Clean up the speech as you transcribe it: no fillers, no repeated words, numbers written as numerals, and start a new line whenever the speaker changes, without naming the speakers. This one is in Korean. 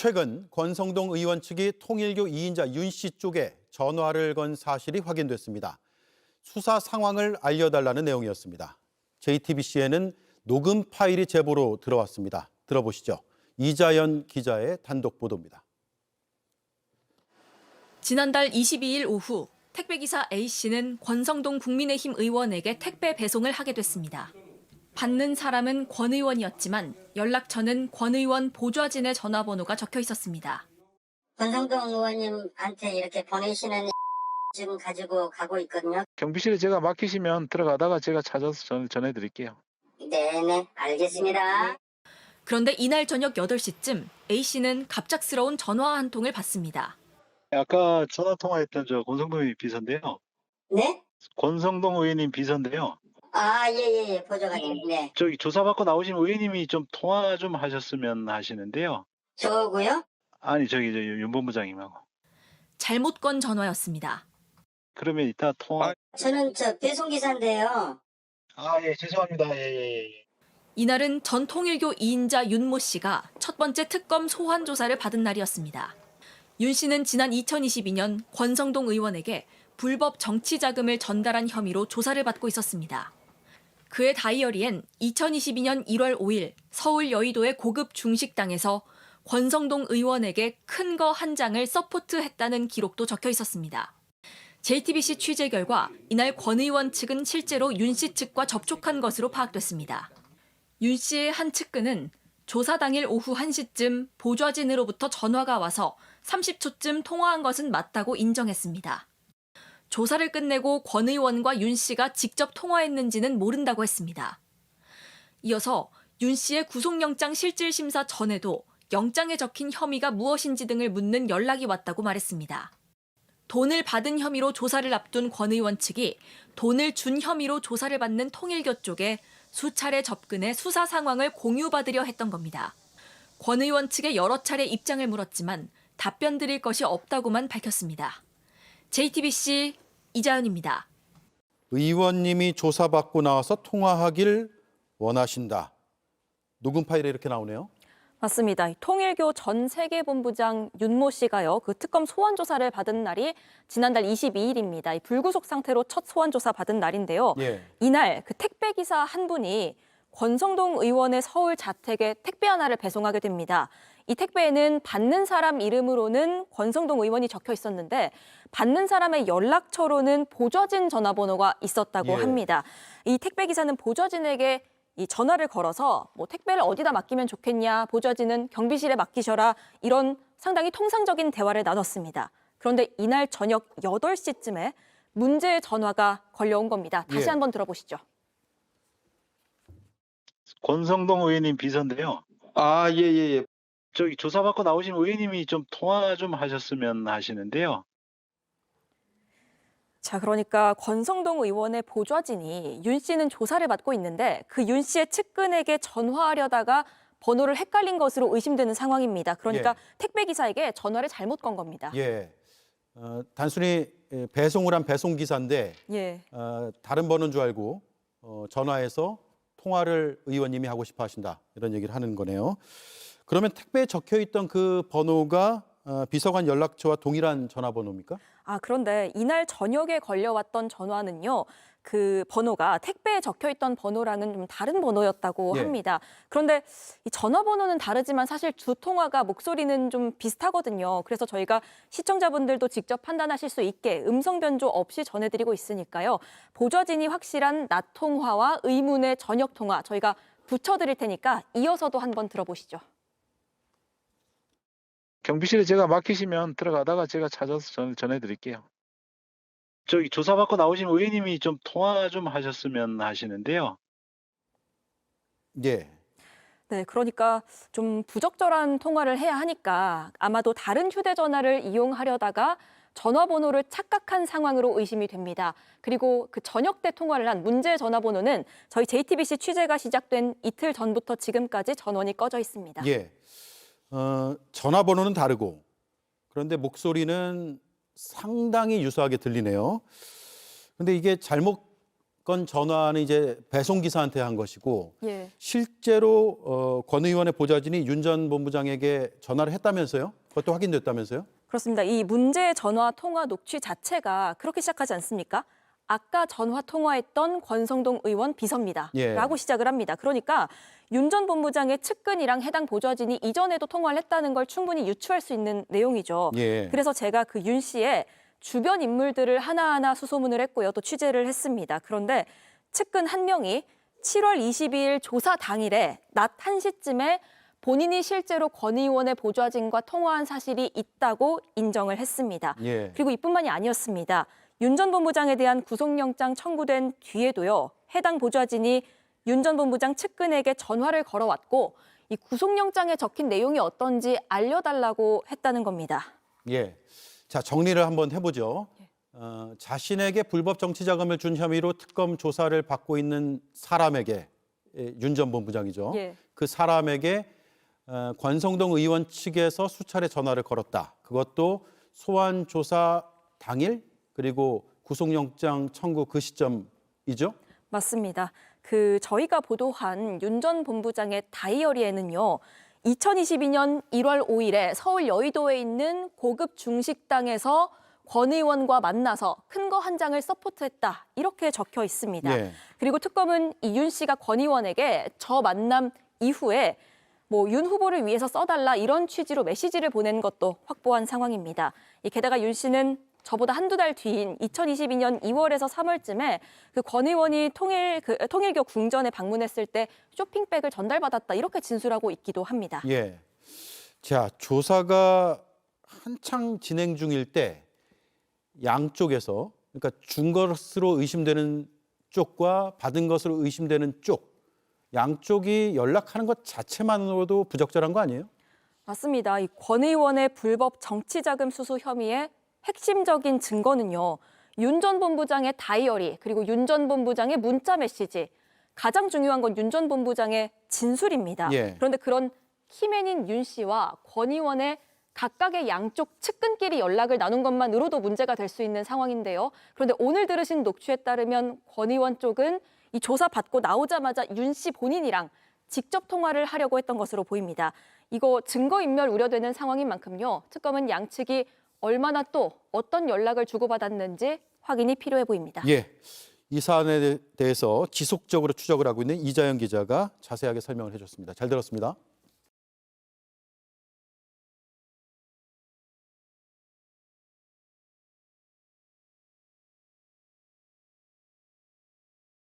최근 권성동 의원 측이 통일교 2인자 윤 씨 쪽에 전화를 건 사실이 확인됐습니다. 수사 상황을 알려달라는 내용이었습니다. JTBC에는 녹음 파일이 제보로 들어왔습니다. 들어보시죠. 이자연 기자의 단독 보도입니다.
지난달 22일 오후 택배기사 A씨는 권성동 국민의힘 의원에게 택배 배송을 하게 됐습니다. 받는 사람은 권 의원이었지만 연락처는 권 의원 보좌진의 전화번호가 적혀 있었습니다.
권성동 의원님한테 이렇게 보내시는 지금 가지고 가고 있거든요.
경비실에 제가 맡기시면 들어가다가 제가 찾아서 전해드릴게요.
네네, 알겠습니다.
그런데 이날 저녁 8시쯤 A씨는 갑작스러운 전화 한 통을 받습니다.
아까 전화 통화했던 저 권성동 의원 비서인데요.
네?
권성동 의원님 비서인데요.
아, 예, 보좌관님, 네.
저기 조사받고 나오신 의원님이 좀 통화 좀 하셨으면 하시는데요.
저고요?
아니 저기 저 윤 본부장님하고.
잘못 건 전화였습니다.
그러면 이따 통화.
저는 배송기사인데요.
아, 예, 죄송합니다. 예.
이날은 전 통일교 2인자 윤모 씨가 첫 번째 특검 소환 조사를 받은 날이었습니다. 윤 씨는 지난 2022년 권성동 의원에게 불법 정치 자금을 전달한 혐의로 조사를 받고 있었습니다. 그의 다이어리엔 2022년 1월 5일 서울 여의도의 고급 중식당에서 권성동 의원에게 큰 거 한 장을 서포트했다는 기록도 적혀 있었습니다. JTBC 취재 결과 이날 권 의원 측은 실제로 윤 씨 측과 접촉한 것으로 파악됐습니다. 윤 씨의 한 측근은 조사 당일 오후 1시쯤 보좌진으로부터 전화가 와서 30초쯤 통화한 것은 맞다고 인정했습니다. 조사를 끝내고 권 의원과 윤 씨가 직접 통화했는지는 모른다고 했습니다. 이어서 윤 씨의 구속영장 실질심사 전에도 영장에 적힌 혐의가 무엇인지 등을 묻는 연락이 왔다고 말했습니다. 돈을 받은 혐의로 조사를 앞둔 권 의원 측이 돈을 준 혐의로 조사를 받는 통일교 쪽에 수차례 접근해 수사 상황을 공유받으려 했던 겁니다. 권 의원 측에 여러 차례 입장을 물었지만 답변 드릴 것이 없다고만 밝혔습니다. JTBC 이자연입니다.
의원님이 조사받고 나와서 통화하길 원하신다. 녹음 파일에 이렇게 나오네요.
맞습니다. 통일교 전 세계본부장 윤모 씨가요. 그 특검 소환 조사를 받은 날이 지난달 22일입니다. 불구속 상태로 첫 소환 조사 받은 날인데요.
예.
이날 그 택배 기사 한 분이 권성동 의원의 서울 자택에 택배 하나를 배송하게 됩니다. 이 택배에는 받는 사람 이름으로는 권성동 의원이 적혀 있었는데 받는 사람의 연락처로는 보좌진 전화번호가 있었다고 합니다. 이 택배 기사는 보좌진에게 이 전화를 걸어서 택배를 어디다 맡기면 좋겠냐, 보좌진은 경비실에 맡기셔라, 이런 상당히 통상적인 대화를 나눴습니다. 그런데 이날 저녁 8시쯤에 문제의 전화가 걸려온 겁니다. 다시 한번 들어보시죠.
권성동 의원님 비서인데요.
아, 예.
저기 조사받고 나오신 의원님이 좀 통화 좀 하셨으면 하시는데요.
자, 그러니까 권성동 의원의 보좌진이 윤 씨는 조사를 받고 있는데 그 윤 씨의 측근에게 전화하려다가 번호를 헷갈린 것으로 의심되는 상황입니다. 그러니까 택배 기사에게 전화를 잘못 건 겁니다.
예. 단순히 배송을 한 배송기사인데 다른 번호인 줄 알고 전화해서 통화를 의원님이 하고 싶어 하신다. 이런 얘기를 하는 거네요. 그러면 택배에 적혀있던 그 번호가 비서관 연락처와 동일한 전화번호입니까?
그런데 이날 저녁에 걸려왔던 전화는요. 그 번호가 택배에 적혀있던 번호랑은 좀 다른 번호였다고 합니다. 그런데 이 전화번호는 다르지만 사실 두 통화가 목소리는 좀 비슷하거든요. 그래서 저희가 시청자분들도 직접 판단하실 수 있게 음성 변조 없이 전해드리고 있으니까요. 보좌진이 확실한 낮 통화와 의문의 저녁 통화 저희가 붙여드릴 테니까 이어서도 한번 들어보시죠.
경비실에 제가 맡기시면 들어가다가 제가 찾아서 전해드릴게요. 저기 조사받고 나오신 의원님이 좀 통화 좀 하셨으면 하시는데요.
예.
네, 그러니까 좀 부적절한 통화를 해야 하니까 아마도 다른 휴대전화를 이용하려다가 전화번호를 착각한 상황으로 의심이 됩니다. 그리고 그 저녁 때 통화를 한 문제 전화번호는 저희 JTBC 취재가 시작된 이틀 전부터 지금까지 전원이 꺼져 있습니다.
예. 전화번호는 다르고 그런데 목소리는 상당히 유사하게 들리네요. 그런데 이게 잘못 건 전화는 이제 배송 기사한테 한 것이고
예.
실제로 권 의원의 보좌진이 윤 전 본부장에게 전화를 했다면서요? 그것도 확인됐다면서요?
그렇습니다. 이 문제의 전화 통화 녹취 자체가 그렇게 시작하지 않습니까? 아까 전화 통화했던 권성동 의원 비서입니다.
예.
라고 시작을 합니다. 그러니까 윤 전 본부장의 측근이랑 해당 보좌진이 이전에도 통화를 했다는 걸 충분히 유추할 수 있는 내용이죠.
예.
그래서 제가 그 윤 씨의 주변 인물들을 하나하나 수소문을 했고요. 또 취재를 했습니다. 그런데 측근 한 명이 7월 22일 조사 당일에 낮 1시쯤에 본인이 실제로 권 의원의 보좌진과 통화한 사실이 있다고 인정을 했습니다.
예.
그리고 이뿐만이 아니었습니다. 윤 전 본부장에 대한 구속영장 청구된 뒤에도요. 해당 보좌진이 윤 전 본부장 측근에게 전화를 걸어왔고 이 구속영장에 적힌 내용이 어떤지 알려달라고 했다는 겁니다.
예. 자, 정리를 한번 해보죠. 자신에게 불법 정치 자금을 준 혐의로 특검 조사를 받고 있는 사람에게, 윤 전 본부장이죠.
예.
그 사람에게 권성동 의원 측에서 수차례 전화를 걸었다. 그것도 소환 조사 당일 그리고 구속영장 청구 그 시점이죠?
맞습니다. 저희가 보도한 윤 전 본부장의 다이어리에는요. 2022년 1월 5일에 서울 여의도에 있는 고급 중식당에서 권 의원과 만나서 큰 거 한 장을 서포트했다. 이렇게 적혀 있습니다.
예.
그리고 특검은 이 윤 씨가 권 의원에게 저 만남 이후에 윤 후보를 위해서 써달라 이런 취지로 메시지를 보낸 것도 확보한 상황입니다. 게다가 윤 씨는 저보다 한두 달 뒤인 2022년 2월에서 3월쯤에 그 권 의원이 통일교 궁전에 방문했을 때 쇼핑백을 전달받았다 이렇게 진술하고 있기도 합니다.
예. 자, 조사가 한창 진행 중일 때 양쪽에서 그러니까 준 것으로 의심되는 쪽과 받은 것으로 의심되는 쪽 양쪽이 연락하는 것 자체만으로도 부적절한 거 아니에요?
맞습니다. 이 권 의원의 불법 정치자금 수수 혐의의 핵심적인 증거는요. 윤 전 본부장의 다이어리 그리고 윤 전 본부장의 문자 메시지 가장 중요한 건 윤 전 본부장의 진술입니다.
예.
그런데 그런 키맨인 윤 씨와 권 의원의 각각의 양쪽 측근끼리 연락을 나눈 것만으로도 문제가 될 수 있는 상황인데요. 그런데 오늘 들으신 녹취에 따르면 권 의원 쪽은 이 조사 받고 나오자마자 윤 씨 본인이랑 직접 통화를 하려고 했던 것으로 보입니다. 이거 증거인멸 우려되는 상황인 만큼요. 특검은 양측이 얼마나 또 어떤 연락을 주고받았는지 확인이 필요해 보입니다.
예. 이 사안에 대해서 지속적으로 추적을 하고 있는 이자연 기자가 자세하게 설명을 해줬습니다. 잘 들었습니다.